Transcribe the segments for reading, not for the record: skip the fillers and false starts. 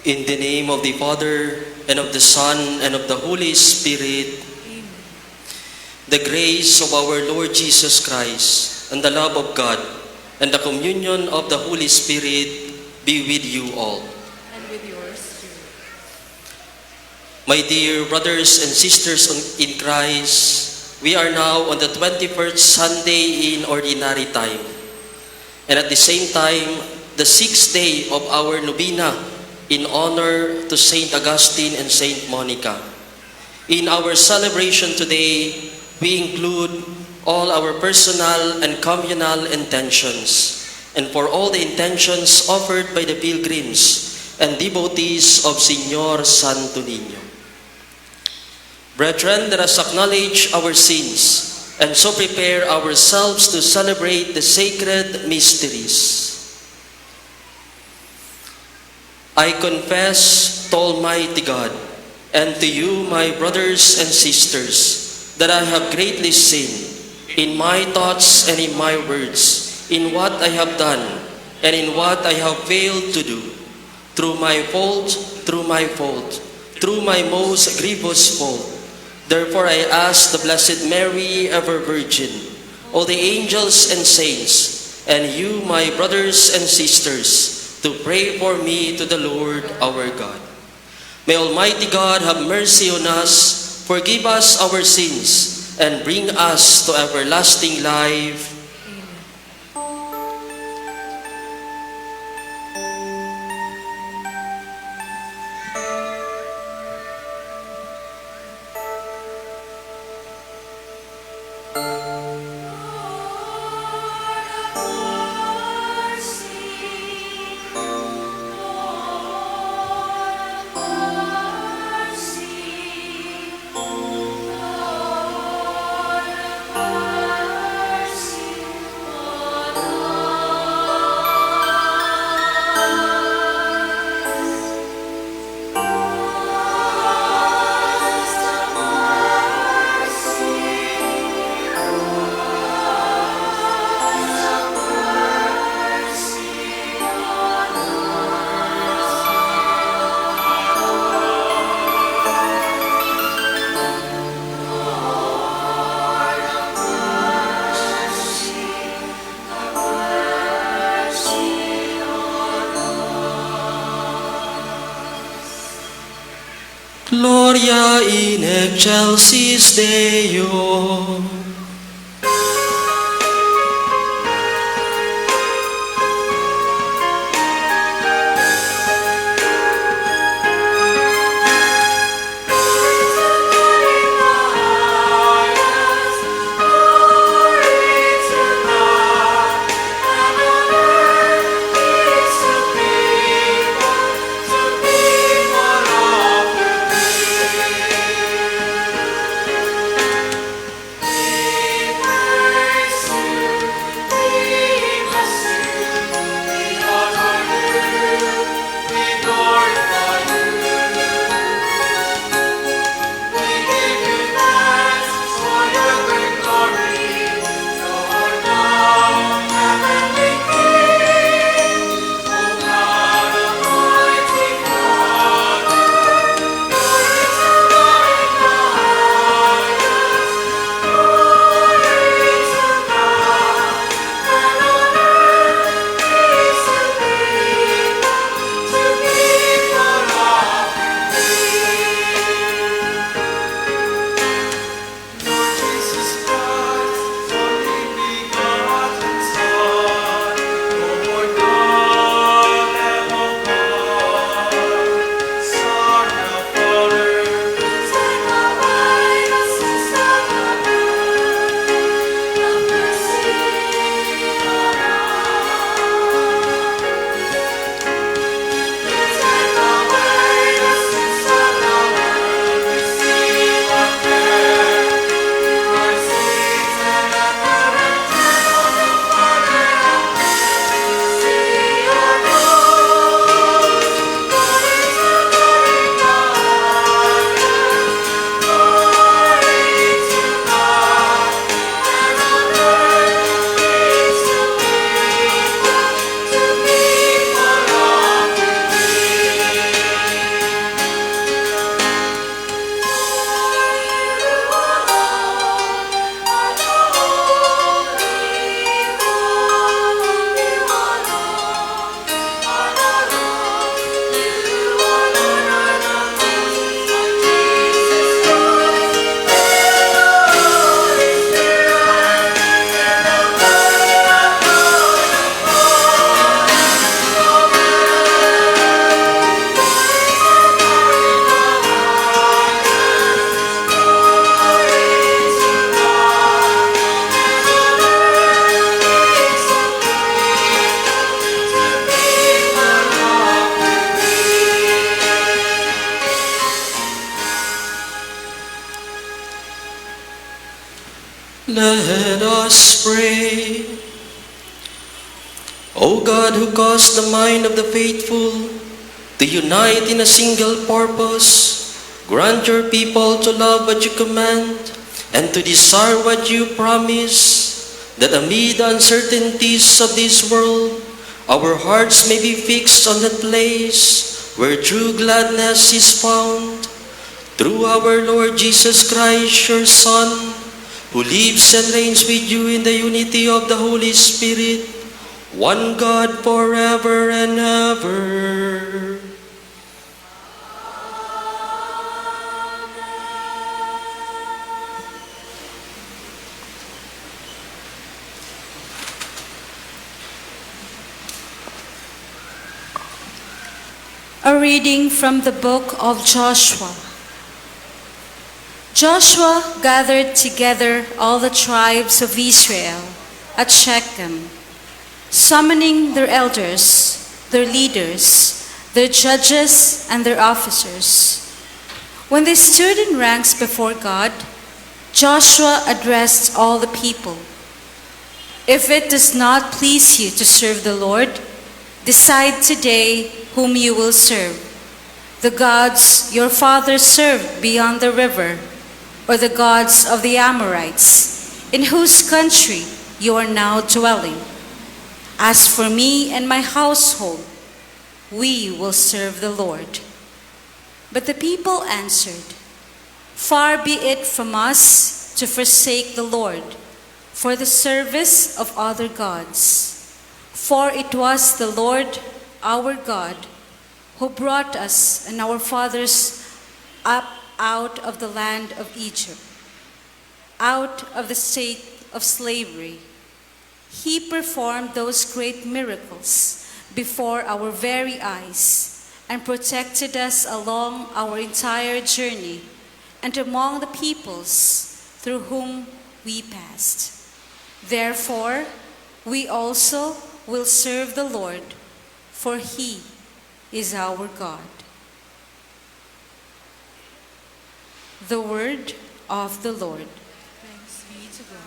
In the name of the Father, and of the Son, and of the Holy Spirit, Amen. the grace of our Lord Jesus Christ, and the love of God, and the communion of the Holy Spirit be with you all. And with yours too. My dear brothers and sisters in Christ, we are now on the 21st Sunday in Ordinary Time, and at the same time, the 6th day of our Novena in honor to Saint Augustine and Saint Monica. In our celebration today, we include all our personal and communal intentions, and for all the intentions offered by the pilgrims and devotees of Señor Santo Niño. Brethren, let us acknowledge our sins and so prepare ourselves to celebrate the sacred mysteries. I confess to Almighty God and to you, my brothers and sisters, that I have greatly sinned in my thoughts and in my words, in what I have done and in what I have failed to do, through my fault, through my most grievous fault. Therefore I ask the Blessed Mary, ever Virgin, all the angels and saints, and you, my brothers and sisters, to pray for me to the Lord our God. May Almighty God have mercy on us, forgive us our sins, and bring us to everlasting life. Gloria in excelsis Deo. Let us pray. O God, who caused the mind of the faithful to unite in a single purpose, grant your people to love what you command, and to desire what you promise, that amid the uncertainties of this world, our hearts may be fixed on the place where true gladness is found. Through our Lord Jesus Christ, your Son, who lives and reigns with you in the unity of the Holy Spirit, one God forever and ever. A reading from the book of Joshua. Joshua gathered together all the tribes of Israel at Shechem, summoning their elders, their leaders, their judges, and their officers. When they stood in ranks before God, Joshua addressed all the people. If it does not please you to serve the Lord, decide today whom you will serve, the gods your fathers served beyond the river, or the gods of the Amorites, in whose country you are now dwelling. As for me and my household, we will serve the Lord. But the people answered, Far be it from us to forsake the Lord for the service of other gods. For it was the Lord our God who brought us and our fathers up out of the land of Egypt, out of the state of slavery. He performed those great miracles before our very eyes and protected us along our entire journey and among the peoples through whom we passed. Therefore, we also will serve the Lord, for He is our God. The word of the Lord. Thanks be to God.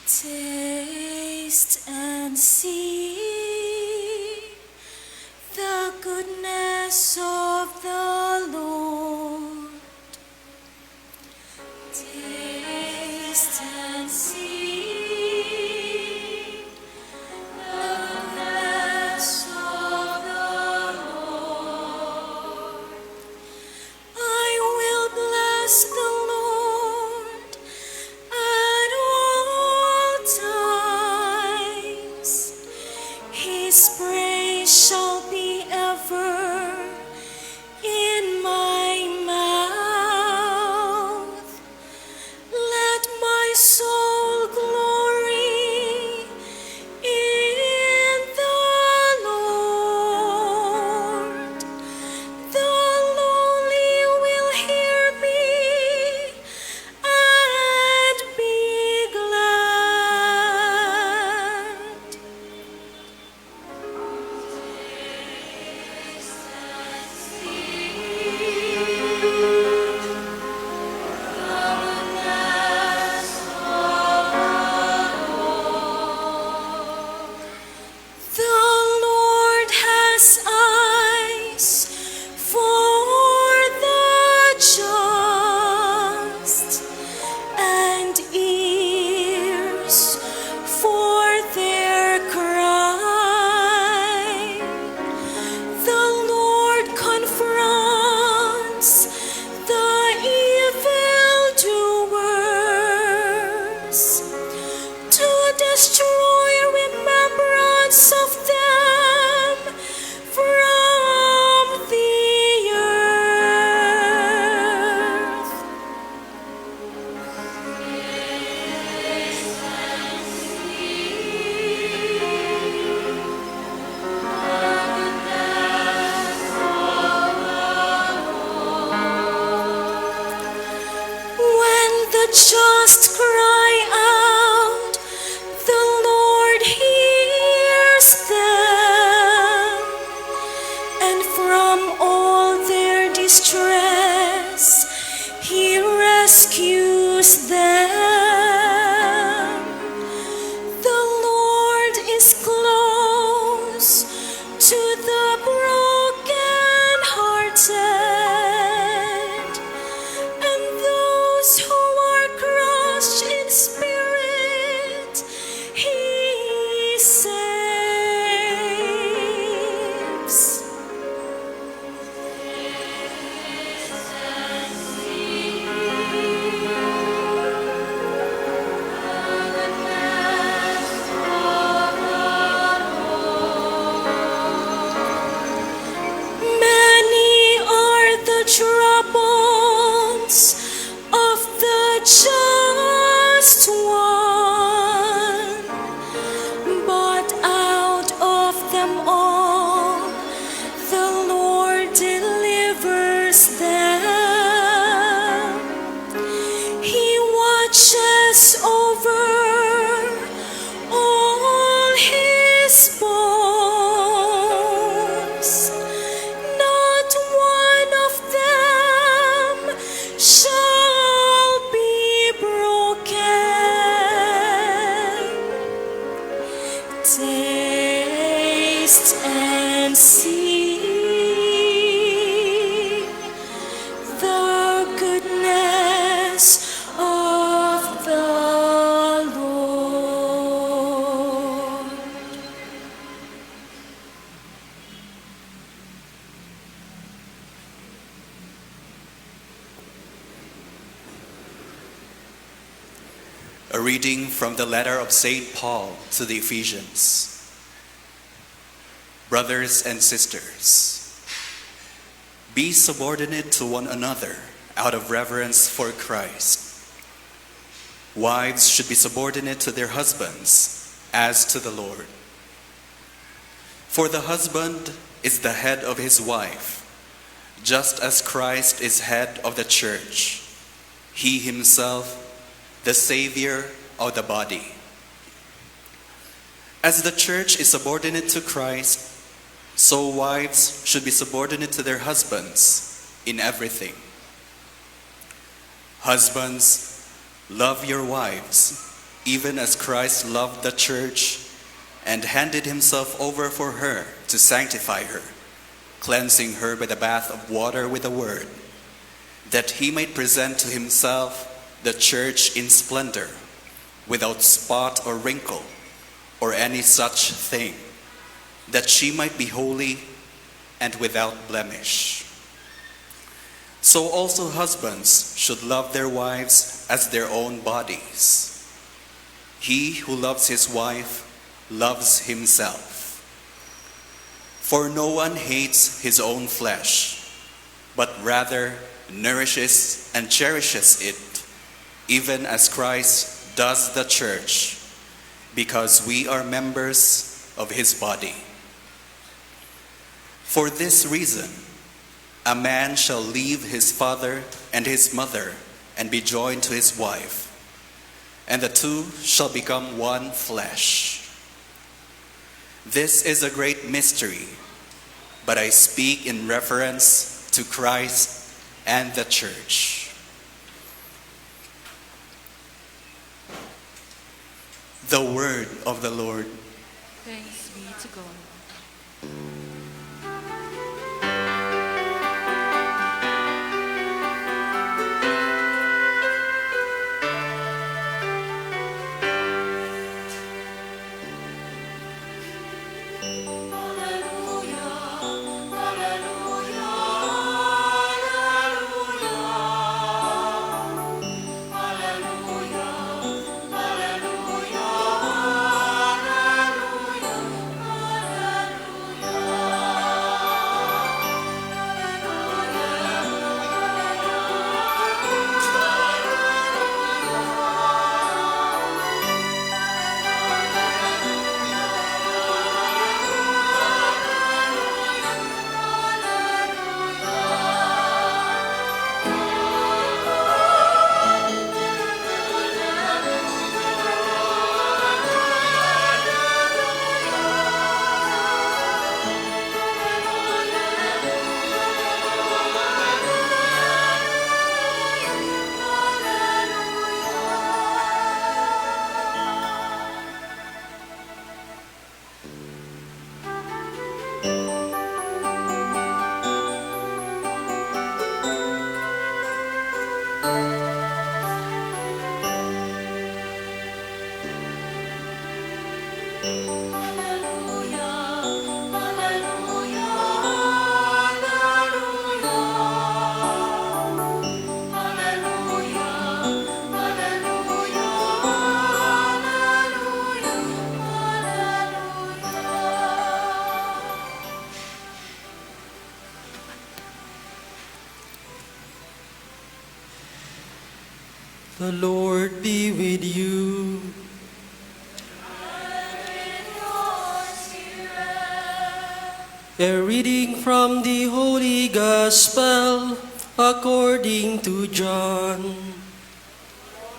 Taste and see the goodness of the Lord. Taste and see the goodness of the Lord. I will bless the Lord at all times. His praise shall be ever in my mouth. Let my soul glory in the Lord. The lowly will hear me and be glad. The Lord has eyes for the just and ears for their cry. The Lord confronts the evildoers to destroy remembrance of them from the earth. When the just cry out, the Lord hears them, and from all their distress He rescues them. The Lord is close to the brokenhearted A reading from the letter of St. Paul to the Ephesians. Brothers and sisters, be subordinate to one another out of reverence for Christ. Wives should be subordinate to their husbands as to the Lord. For the husband is the head of his wife, just as Christ is head of the church, he himself the Savior of the body. As the church is subordinate to Christ, so wives should be subordinate to their husbands in everything. Husbands, love your wives, even as Christ loved the church and handed himself over for her to sanctify her, cleansing her by the bath of water with the word, that he might present to himself the church in splendor, without spot or wrinkle, or any such thing, that she might be holy and without blemish. So also husbands should love their wives as their own bodies. He who loves his wife loves himself. For no one hates his own flesh, but rather nourishes and cherishes it, even as Christ does the church, because we are members of his body. For this reason, a man shall leave his father and his mother and be joined to his wife, and the two shall become one flesh. This is a great mystery, but I speak in reference to Christ and the church. The word of the Lord. Thanks be to God. The Lord be with you. A reading from the Holy Gospel according to John.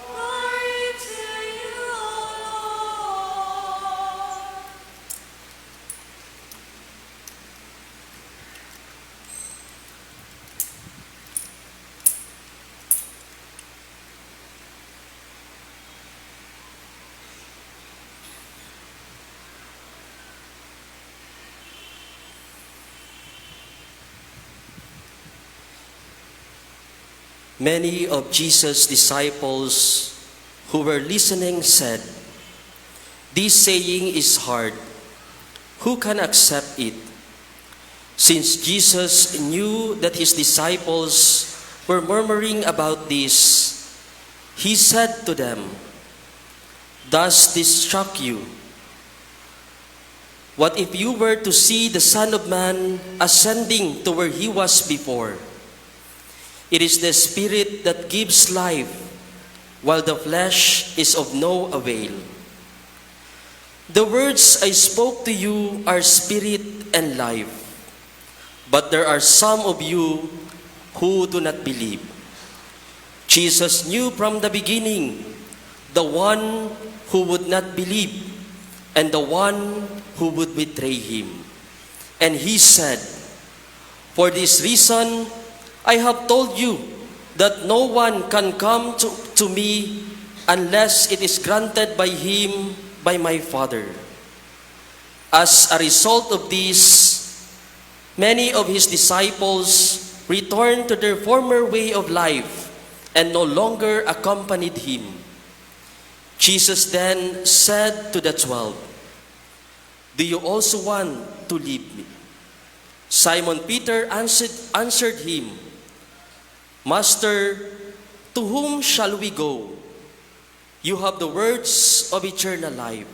Glory to you, O Lord. Many of Jesus' disciples who were listening said, "This saying is hard. Who can accept it?" Since Jesus knew that his disciples were murmuring about this, he said to them, Does this shock you? What if you were to see the Son of Man ascending to where he was before? It is the Spirit that gives life, while the flesh is of no avail. The words I spoke to you are spirit and life, but there are some of you who do not believe. Jesus knew from the beginning the one who would not believe and the one who would betray him. And he said, "For this reason I have told you that no one can come to me unless it is granted by him by my Father." As a result of this, many of his disciples returned to their former way of life and no longer accompanied him. Jesus then said to the 12, "Do you also want to leave me?" Simon Peter answered him, "Master, to whom shall we go? You have the words of eternal life.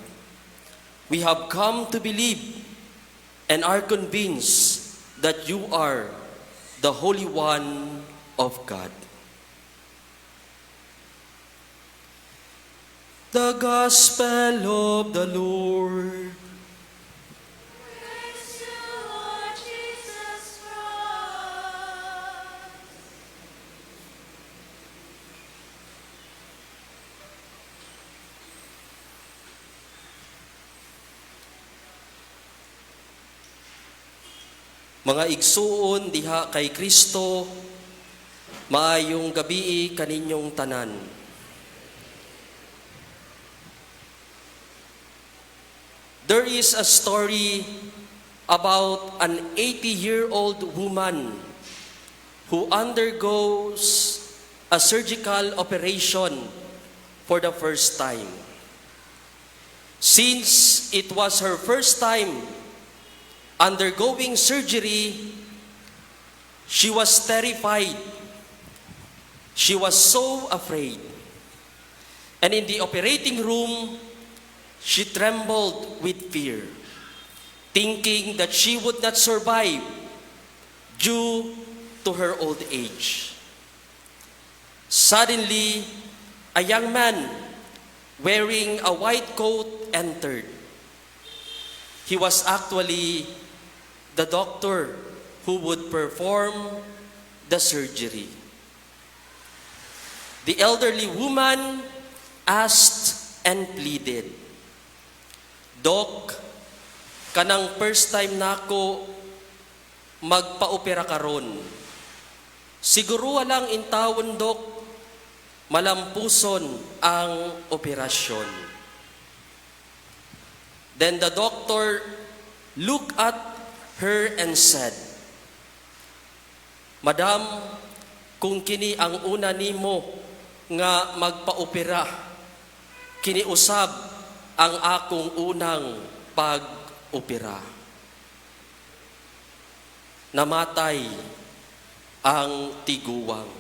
We have come to believe and are convinced that you are the Holy One of God." The Gospel of the Lord. Praise you, Lord Jesus Christ. Mga igsuon diha kay Kristo, maayong gabi kaninyong tanan. There is a story about an 80-year-old woman who undergoes a surgical operation for the first time. Since it was her first time undergoing surgery, she was terrified. She was so afraid. And in the operating room, she trembled with fear, thinking that she would not survive due to her old age. Suddenly, a young man wearing a white coat entered. He was actually the doctor who would perform the surgery. The elderly woman asked and pleaded, "Doc, kanang first time nako magpa-opera karon. Siguro walang intawon, Doc, malampuson ang operasyon." Then the doctor looked at her and said, "Madam, kung kini ang una nimo nga magpa-opera, kiniusab ang akong unang pag-opera." Namatay ang tiguwang,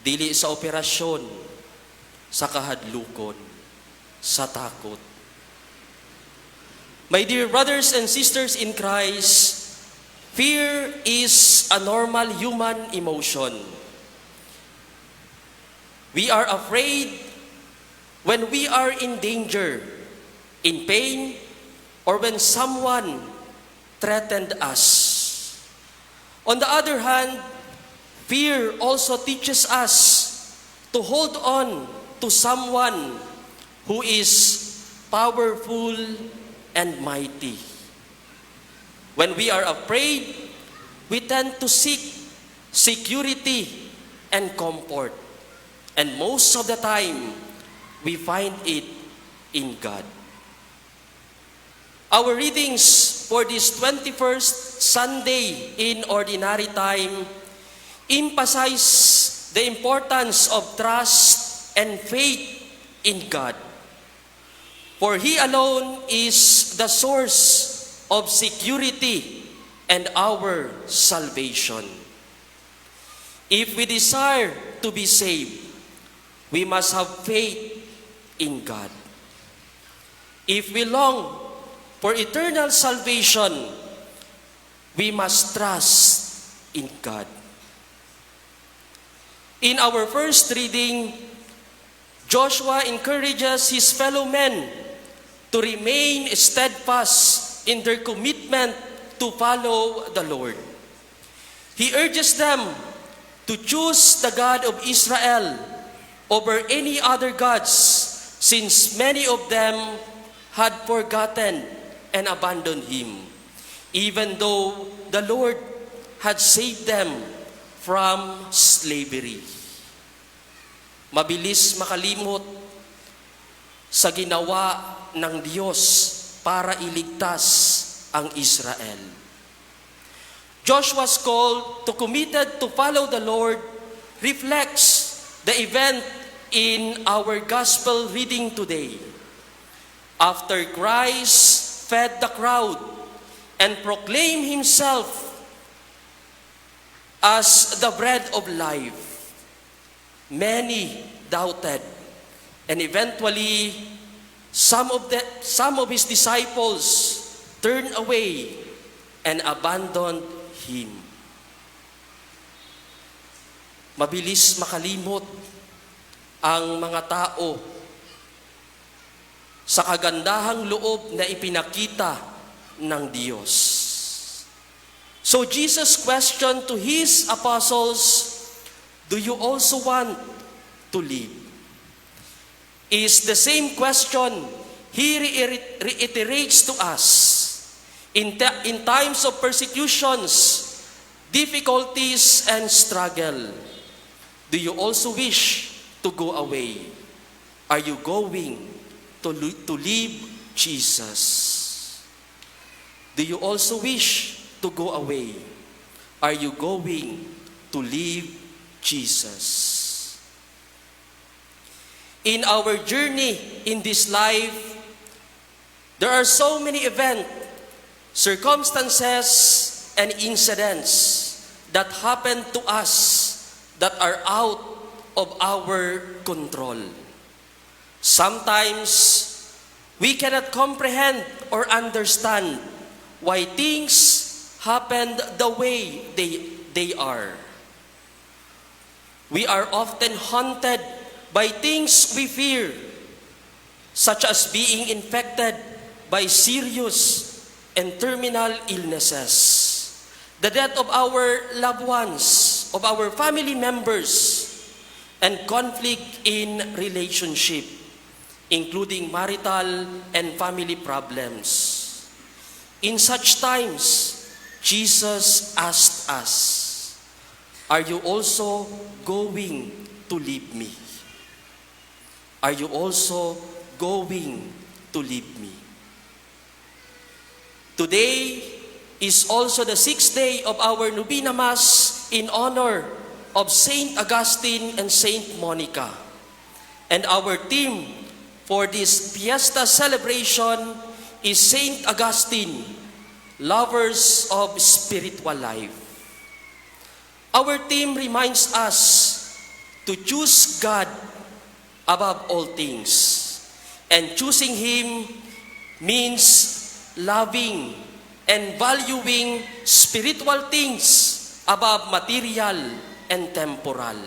dili sa operasyon, sa kahadlukon, sa takot. My dear brothers and sisters in Christ, fear is a normal human emotion. We are afraid when we are in danger, in pain, or when someone threatened us. On the other hand, fear also teaches us to hold on to someone who is powerful and mighty. When we are afraid, we tend to seek security and comfort. And most of the time, we find it in God. Our readings for this 21st Sunday in Ordinary Time emphasize the importance of trust and faith in God. For He alone is the source of security and our salvation. If we desire to be saved, we must have faith in God. If we long for eternal salvation, we must trust in God. In our first reading, Joshua encourages his fellow men to remain steadfast in their commitment to follow the Lord. He urges them to choose the God of Israel over any other gods, since many of them had forgotten and abandoned him, even though the Lord had saved them from slavery. Mabilis makalimot sa ginawa ng Diyos para iligtas ang Israel. Joshua's call to committed to follow the Lord reflects the event in our gospel reading today. After Christ fed the crowd and proclaimed himself as the bread of life, many doubted, and eventually some of his disciples turned away and abandoned him. Mabilis makalimot ang mga tao sa kagandahang loob na ipinakita ng Diyos. So Jesus questioned to his apostles, "Do you also want to live?" Is the same question he reiterates to us in times of persecutions, difficulties, and struggle. Do you also wish to go away? Are you going to leave Jesus? Do you also wish to go away? Are you going to leave Jesus? In our journey in this life, there are so many events, circumstances, and incidents that happen to us that are out of our control. Sometimes, we cannot comprehend or understand why things happened the way they are. We are often haunted by things we fear, such as being infected by serious and terminal illnesses, the death of our loved ones, of our family members, and conflict in relationship, including marital and family problems. In such times, Jesus asked us, "Are you also going to leave me? Are you also going to leave me?" Today is also the 6th day of our Novena Mass in honor of Saint Augustine and Saint Monica. And our theme for this fiesta celebration is Saint Augustine, lovers of spiritual life. Our theme reminds us to choose God above all things. And choosing Him means loving and valuing spiritual things above material and temporal.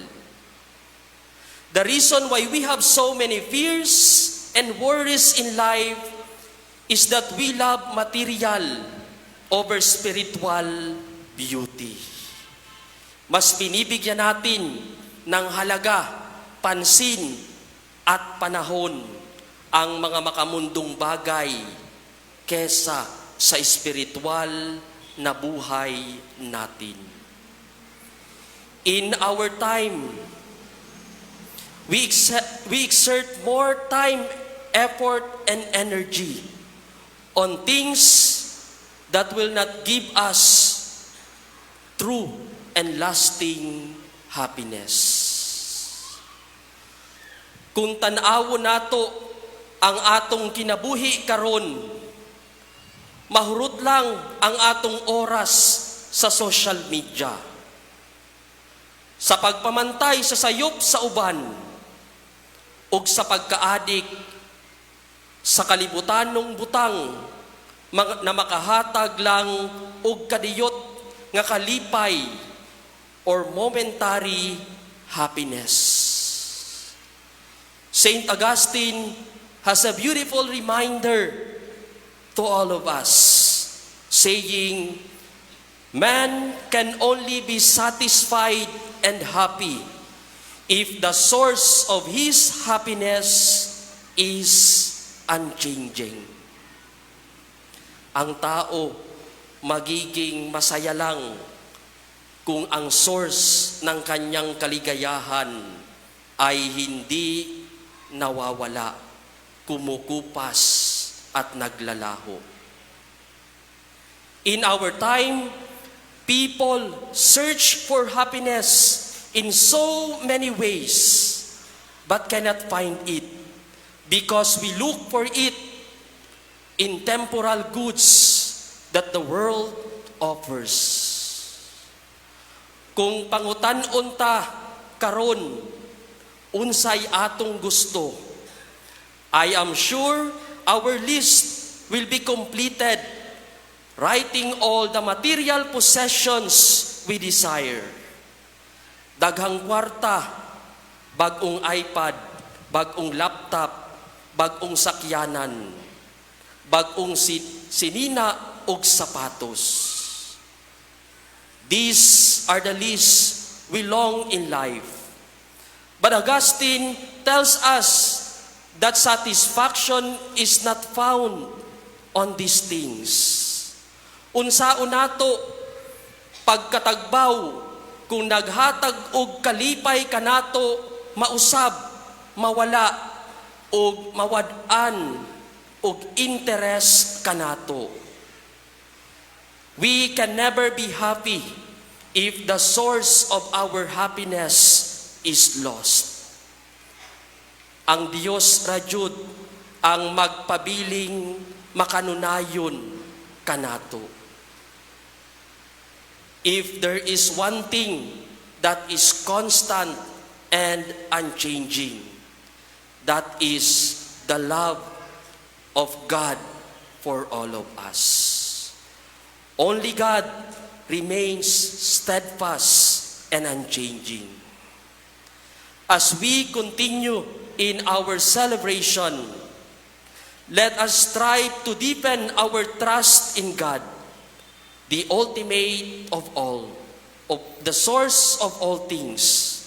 The reason why we have so many fears and worries in life is that we love material over spiritual beauty. Mas binibigyan natin ng halaga, pansin, at panahon ang mga makamundong bagay kesa sa espiritual na buhay natin. In our time, we exert more time, effort, and energy on things that will not give us true and lasting happiness. Kung tanawo nato ang atong kinabuhi karon, mahurot lang ang atong oras sa social media, sa pagpamantay sa sayop sa uban, ug sa pagkaadik sa kalibutan ng butang na makahatag lang og kadiyot nga kalipay or momentary happiness. Saint Augustine has a beautiful reminder to all of us, saying, man can only be satisfied and happy if the source of his happiness is unchanging. Ang tao magiging masaya lang kung ang source ng kanyang kaligayahan ay hindi nawawala, kumukupas at naglalaho. In our time, people search for happiness in so many ways but cannot find it because we look for it in temporal goods that the world offers. Kung pangutan-on ta karon unsay atong gusto, I am sure our list will be completed, writing all the material possessions we desire. Daghang kwarta, bagong iPad, bagong laptop, bagong sakyanan, bagong sinina ug sapatos. These are the lists we long in life. But Augustine tells us that satisfaction is not found on these things. Unsaon nato pagkatagbaw kung naghatag og kalipay kanato mausab, mawala og mawad-an og interest kanato. We can never be happy if the source of our happiness is lost. Ang Dios rajud ang magpabiling makanunayon kanato. If there is one thing that is constant and unchanging, that is the love of God for all of us. Only God remains steadfast and unchanging. As we continue in our celebration, let us strive to deepen our trust in God, the ultimate of all, of the source of all things.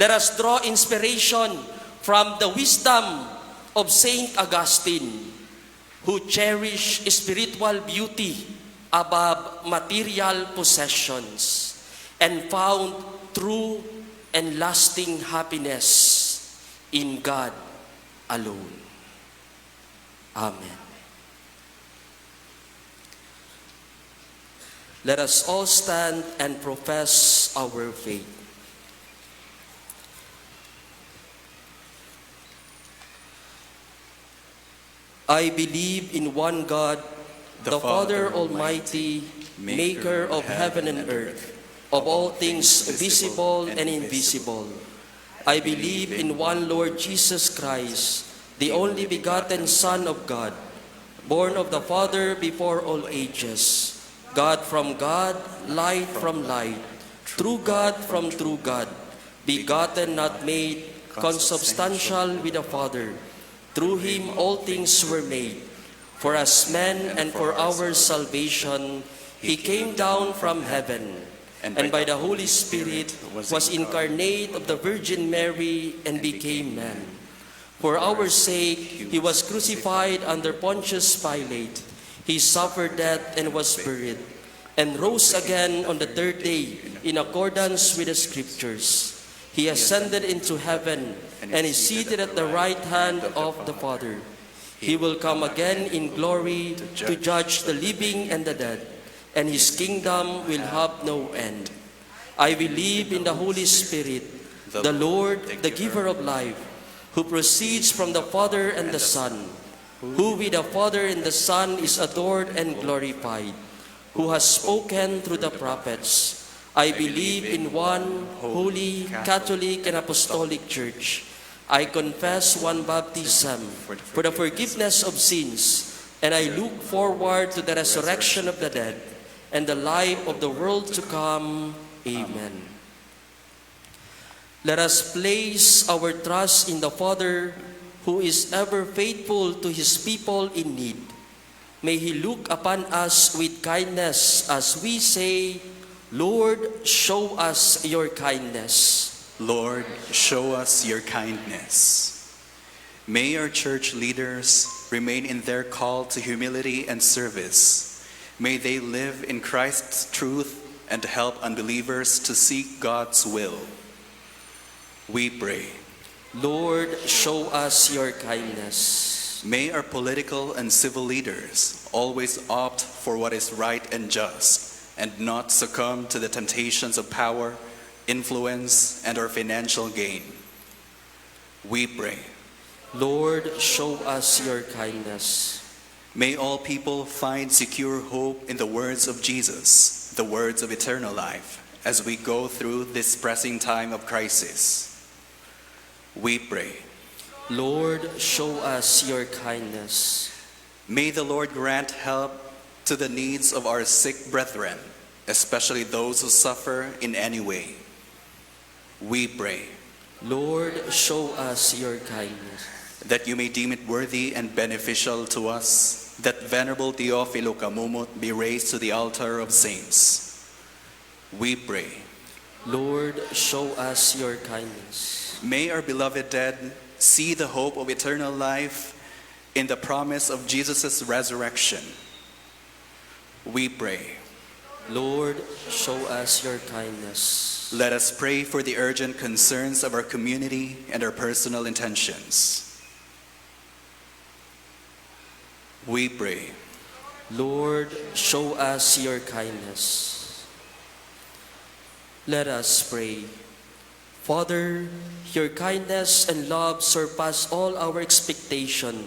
Let us draw inspiration from the wisdom of Saint Augustine, who cherished spiritual beauty above material possessions and found true and lasting happiness in God alone. Amen. Let us all stand and profess our faith. I believe in one God, the Father Almighty, maker of heaven and earth, of all things visible and invisible. I believe in one Lord Jesus Christ, the only begotten Son of God, born of the Father before all ages, God from God, light from light, true God from true God, begotten, not made, consubstantial with the Father. Through him all things were made. For us men and for our salvation, he came down from heaven, and by the Holy Spirit was incarnate of the Virgin Mary and became man. For our sake, he was crucified under Pontius Pilate. He suffered death and was buried, and rose again on the third day in accordance with the Scriptures. He ascended into heaven and is seated at the right hand of the Father. He will come again in glory to judge the living and the dead, and his kingdom will have no end. I believe in the Holy Spirit, the Lord, the giver of life, who proceeds from the Father and the Son, who with the Father and the Son is adored and glorified, who has spoken through the prophets. I believe in one holy, Catholic, and Apostolic Church. I confess one baptism for the forgiveness of sins, and I look forward to the resurrection of the dead and the life of the world to come. Amen. Let us place our trust in the Father, who is ever faithful to his people in need. May he look upon us with kindness as we say, Lord, show us your kindness. Lord, show us your kindness. May our church leaders remain in their call to humility and service. May they live in Christ's truth and help unbelievers to seek God's will. We pray. Lord, show us your kindness. May our political and civil leaders always opt for what is right and just, and not succumb to the temptations of power, influence, and our financial gain. We pray. Lord, show us your kindness. May all people find secure hope in the words of Jesus, the words of eternal life, as we go through this pressing time of crisis. We pray. Lord, show us your kindness. May the Lord grant help to the needs of our sick brethren, especially those who suffer in any way. We pray. Lord, show us your kindness. That you may deem it worthy and beneficial to us that Venerable Teofilo Camumut be raised to the altar of saints. We pray. Lord, show us your kindness. May our beloved dead see the hope of eternal life in the promise of Jesus' resurrection. We pray. Lord, show us your kindness. Let us pray for the urgent concerns of our community and our personal intentions. We pray. Lord, show us your kindness. Let us pray. Father, your kindness and love surpass all our expectation.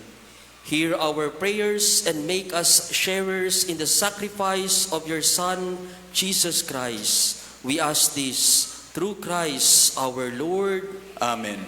Hear our prayers and make us sharers in the sacrifice of your Son, Jesus Christ. We ask this through Christ our Lord. Amen.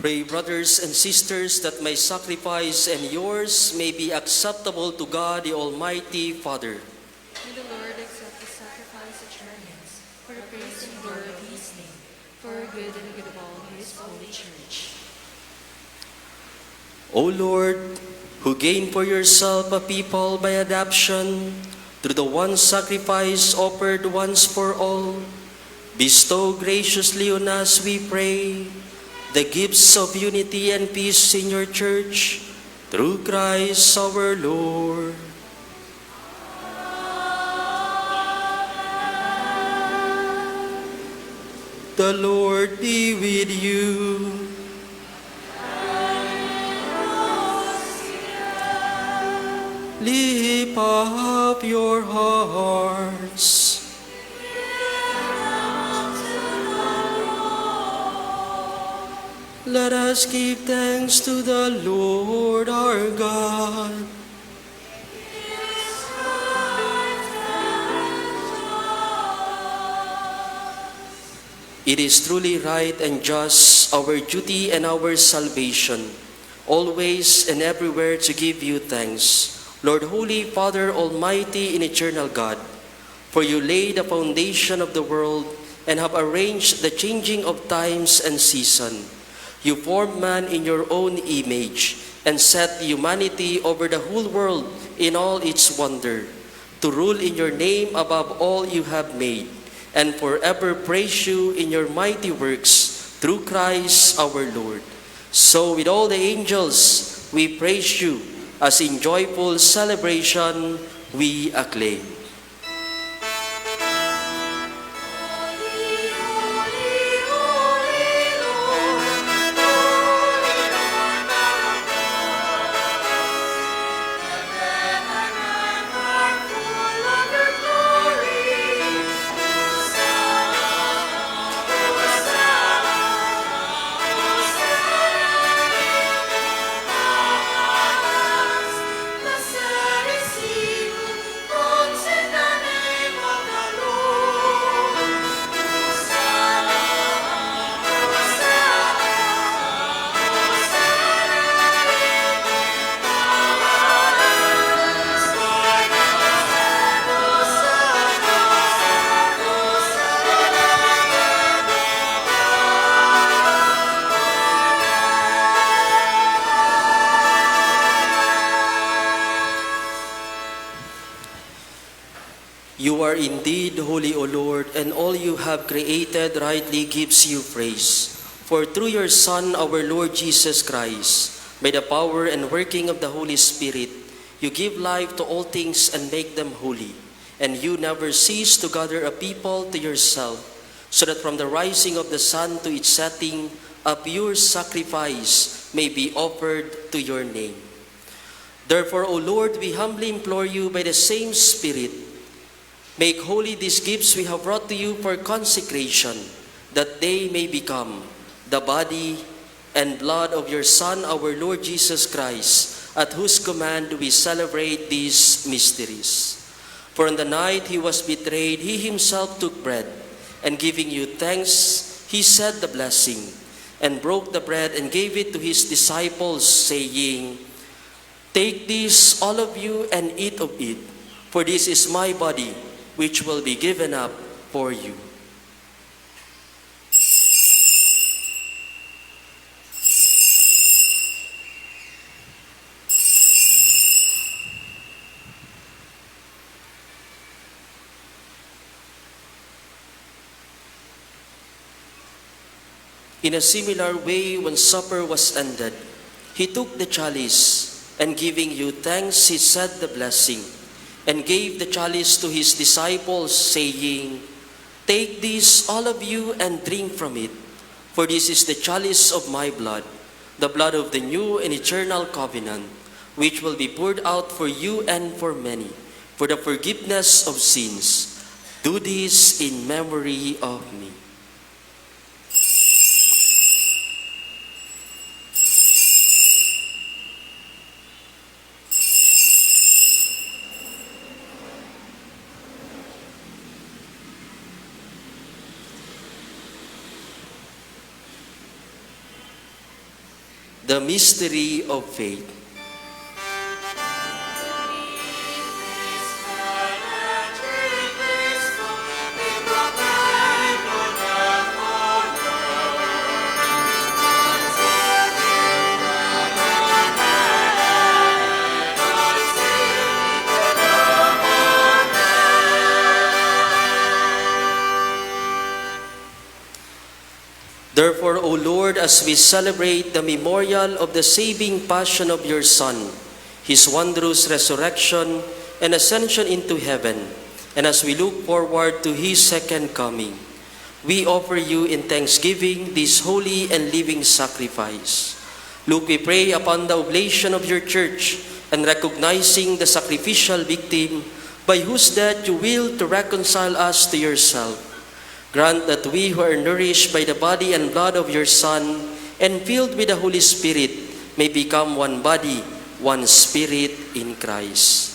Pray, brothers and sisters, that my sacrifice and yours may be acceptable to God, the Almighty Father. May the Lord accept the sacrifice at your hands for the praise and glory of his name, for our good and the good of all his holy church. O Lord, who gained for yourself a people by adoption through the one sacrifice offered once for all, bestow graciously on us, we pray, the gifts of unity and peace in your church, through Christ our Lord. The Lord be with you. Lift up your hearts. Let us give thanks to the Lord our God. It is truly right and just, our duty and our salvation, always and everywhere to give you thanks, Lord, Holy Father, Almighty and Eternal God, for you laid the foundation of the world and have arranged the changing of times and season. You formed man in your own image and set humanity over the whole world in all its wonder, to rule in your name above all you have made, and forever praise you in your mighty works through Christ our Lord. So with all the angels we praise you, as in joyful celebration we acclaim. You are indeed holy, O Lord, and all you have created rightly gives you praise. For through your Son, our Lord Jesus Christ, by the power and working of the Holy Spirit, you give life to all things and make them holy. And you never cease to gather a people to yourself, so that from the rising of the sun to its setting, a pure sacrifice may be offered to your name. Therefore, O Lord, we humbly implore you by the same Spirit, make holy these gifts we have brought to you for consecration, that they may become the body and blood of your Son, our Lord Jesus Christ, at whose command we celebrate these mysteries. For on the night he was betrayed, he himself took bread, and giving you thanks, he said the blessing, and broke the bread and gave it to his disciples, saying, "Take this, all of you, and eat of it, for this is my body, which will be given up for you." In a similar way, when supper was ended, he took the chalice, and giving you thanks, he said the blessing, and gave the chalice to his disciples, saying, "Take this, all of you, and drink from it, for this is the chalice of my blood, the blood of the new and eternal covenant, which will be poured out for you and for many, for the forgiveness of sins. Do this in memory of me." the mystery of faith. Therefore, O Lord, as we celebrate the memorial of the saving passion of your Son, his wondrous resurrection and ascension into heaven, and as we look forward to his second coming, we offer you in thanksgiving this holy and living sacrifice. Look, we pray upon the oblation of your church and recognizing the sacrificial victim by whose death you will to reconcile us to yourself. Grant that we who are nourished by the body and blood of your Son and filled with the Holy Spirit may become one body, one spirit in Christ.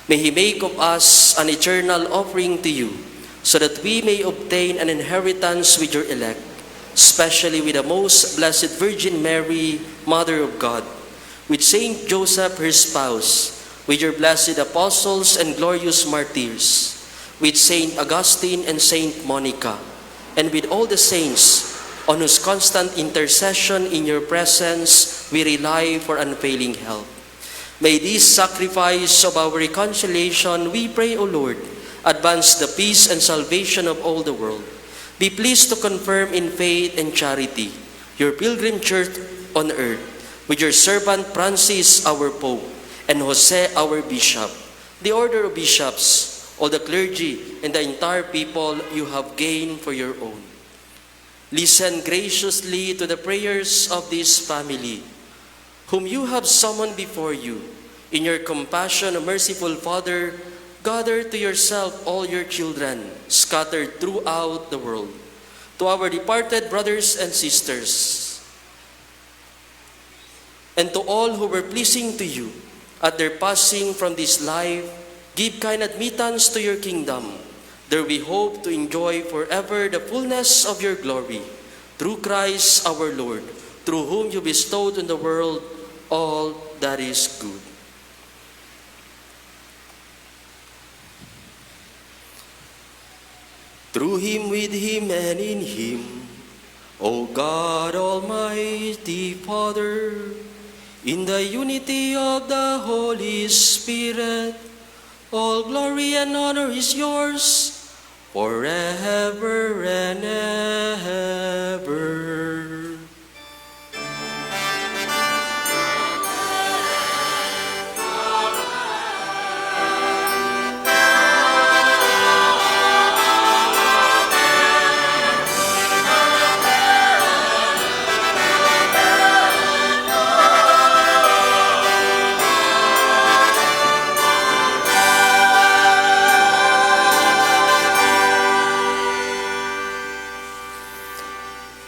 May he make of us an eternal offering to you, so that we may obtain an inheritance with your elect, especially with the most blessed Virgin Mary, Mother of God, with Saint Joseph, her spouse, with your blessed apostles and glorious martyrs, with Saint Augustine and Saint Monica, and with all the saints on whose constant intercession in your presence we rely for unfailing help. May this sacrifice of our reconciliation, we pray, O Lord, advance the peace and salvation of all the world. Be pleased to confirm in faith and charity your pilgrim church on earth, with your servant Francis, our Pope, and Jose, our Bishop, the order of bishops, all the clergy, and the entire people you have gained for your own. Listen graciously to the prayers of this family, whom you have summoned before you. In your compassion, O merciful Father, gather to yourself all your children scattered throughout the world. To our departed brothers and sisters, and to all who were pleasing to you at their passing from this life, give kind admittance to your kingdom. There we hope to enjoy forever the fullness of your glory. Through Christ our Lord, through whom you bestowed on the world all that is good. Through him, with him, and in him, O God, Almighty Father, in the unity of the Holy Spirit, all glory and honor is yours forever and ever.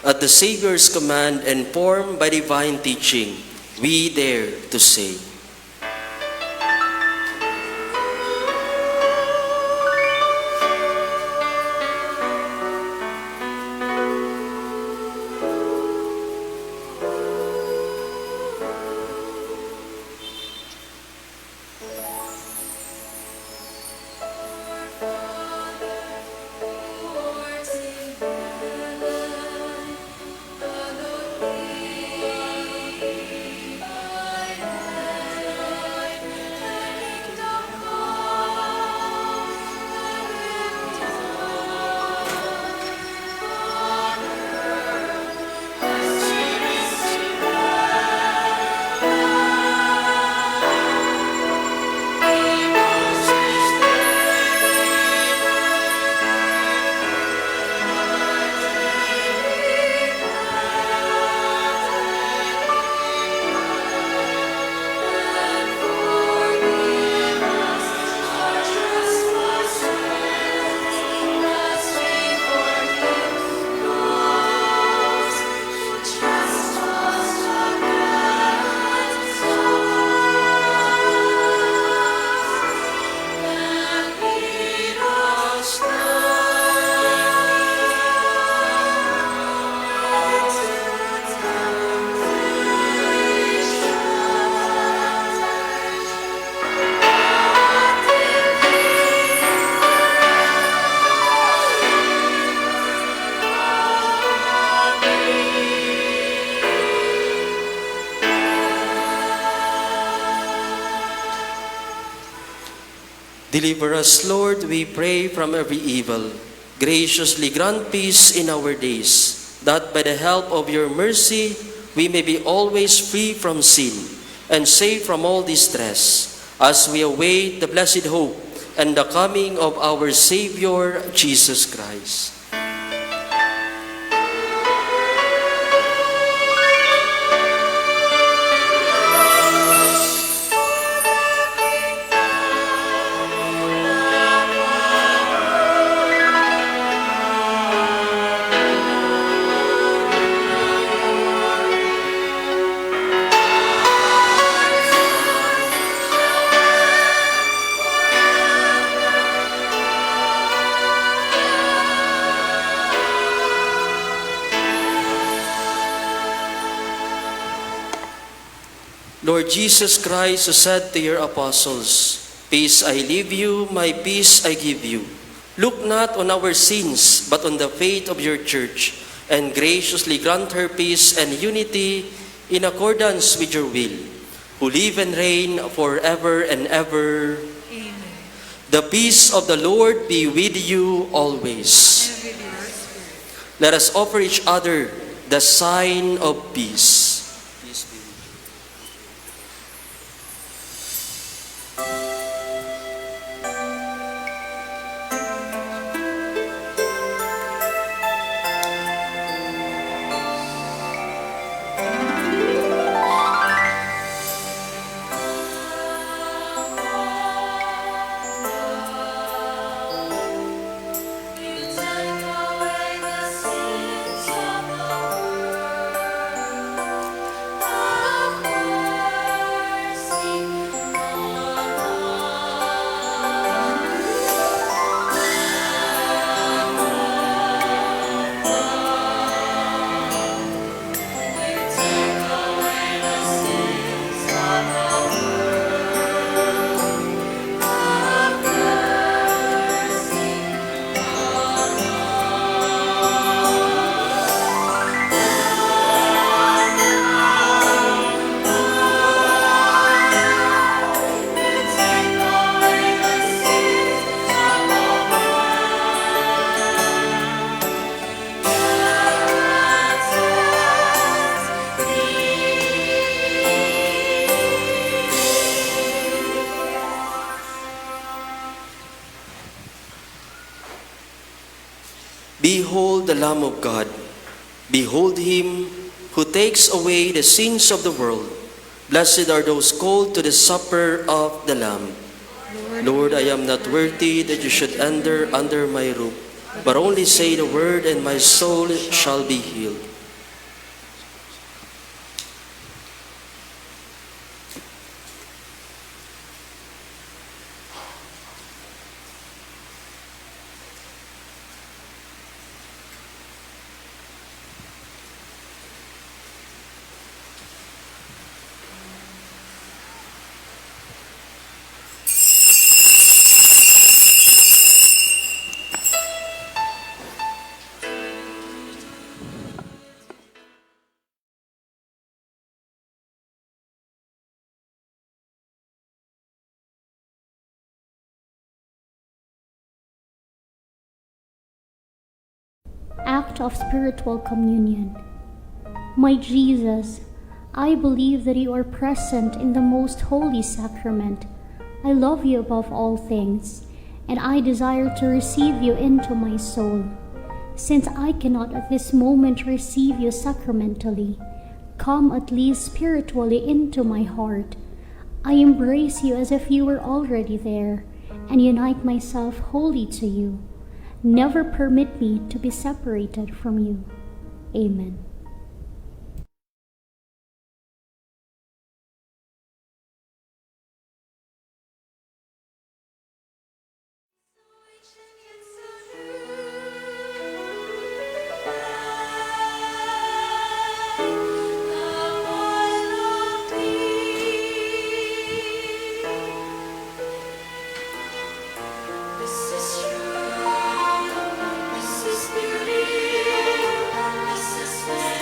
At the Savior's command and formed by divine teaching, we dare to say, Deliver us, Lord, we pray, from every evil. Graciously grant peace in our days, that by the help of your mercy we may be always free from sin and safe from all distress, as we await the blessed hope and the coming of our Savior, Jesus Christ. Lord Jesus Christ, who said to your apostles, "Peace I leave you, my peace I give you," look not on our sins, but on the faith of your church, and graciously grant her peace and unity in accordance with your will, who live and reign forever and ever. Amen. The peace of the Lord be with you always. And with your spirit. Let us offer each other the sign of peace. Peace be with you. You take away the sins of the world. Have mercy on us. You take away the sins of the world. Have mercy on Behold the Lamb of God. Behold him who takes away the sins of the world. Blessed are those called to the supper of the Lamb. Lord, I am not worthy that you should enter under my roof, but only say the word and my soul shall be healed. Act of spiritual communion. My Jesus, I believe that you are present in the most holy sacrament. I love you above all things, and I desire to receive you into my soul. Since I cannot at this moment receive you sacramentally, come at least spiritually into my heart. I embrace you as if you were already there, and unite myself wholly to you. Never permit me to be separated from you. Amen. This is true. This is beauty. This is faith.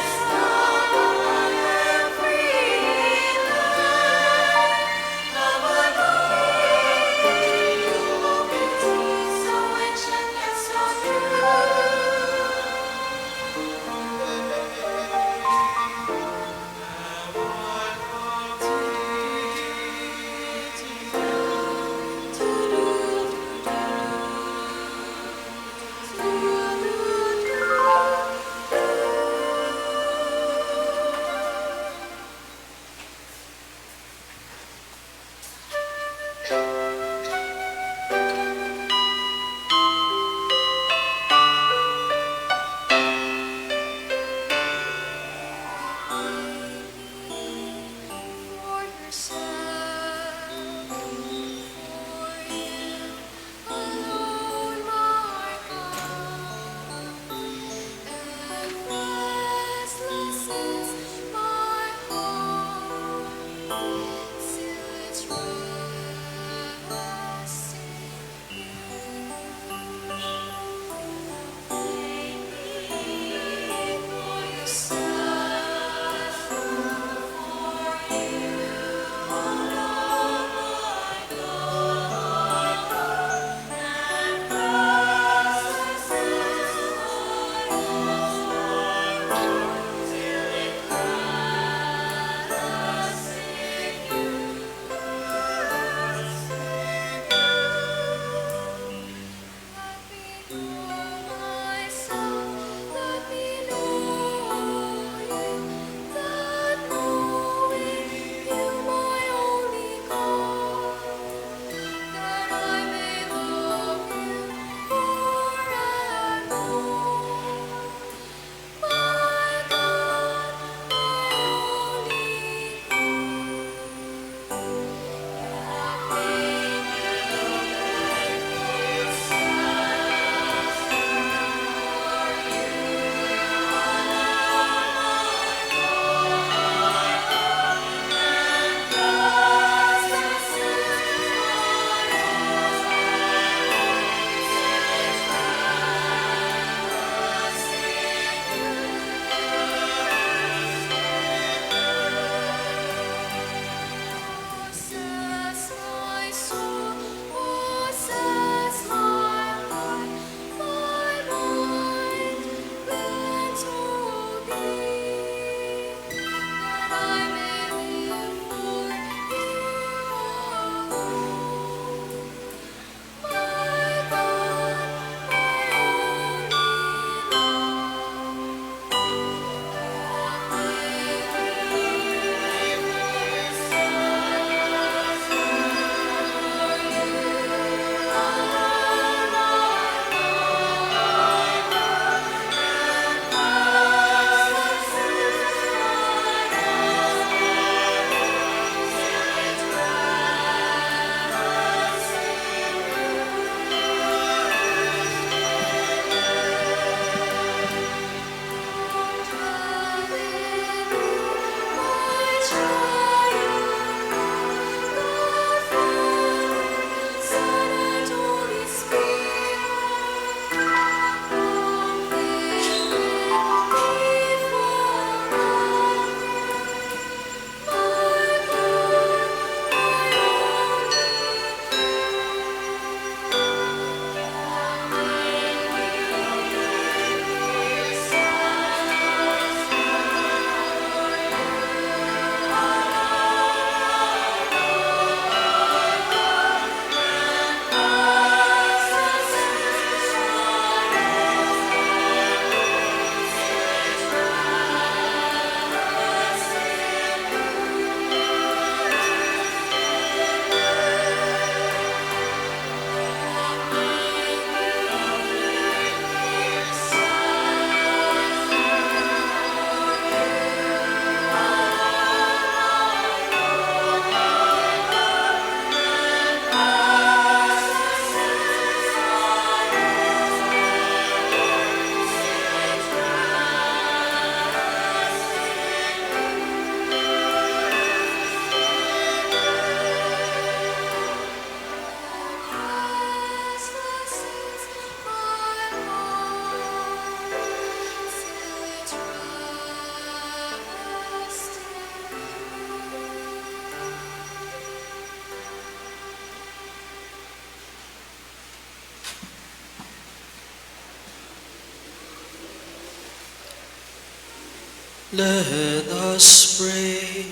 Let us pray.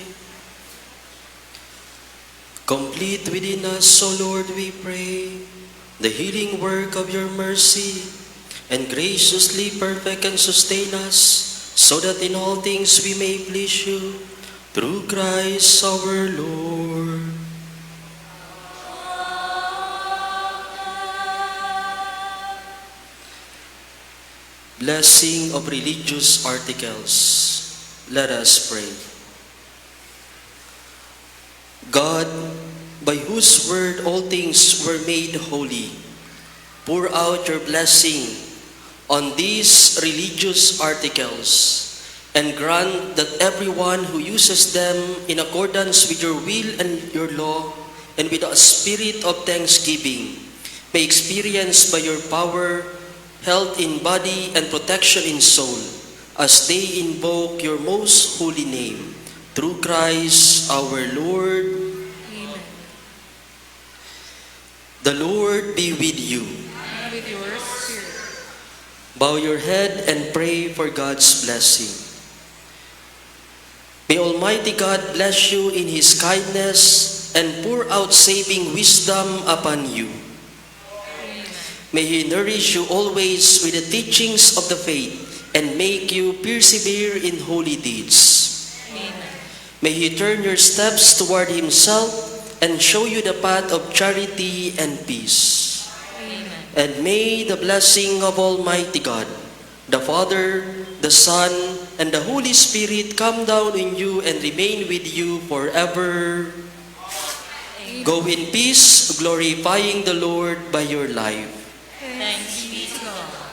Complete within us, O Lord, we pray, the healing work of your mercy, and graciously perfect and sustain us, so that in all things we may please you, through Christ our Lord. Blessing of religious articles. Let us pray. God, by whose word all things were made holy, pour out your blessing on these religious articles, and grant that everyone who uses them in accordance with your will and your law, and with a spirit of thanksgiving, may experience by your power health in body and protection in soul, as they invoke your most holy name, through Christ our Lord. Amen. The Lord be with you. And with your spirit. Bow your head and pray for God's blessing. May Almighty God bless you in His kindness and pour out saving wisdom upon you. May He nourish you always with the teachings of the faith and make you persevere in holy deeds. Amen. May He turn your steps toward Himself and show you the path of charity and peace. Amen. And may the blessing of Almighty God, the Father, the Son, and the Holy Spirit come down on you and remain with you forever. Go in peace, glorifying the Lord by your life. Thanks be to God.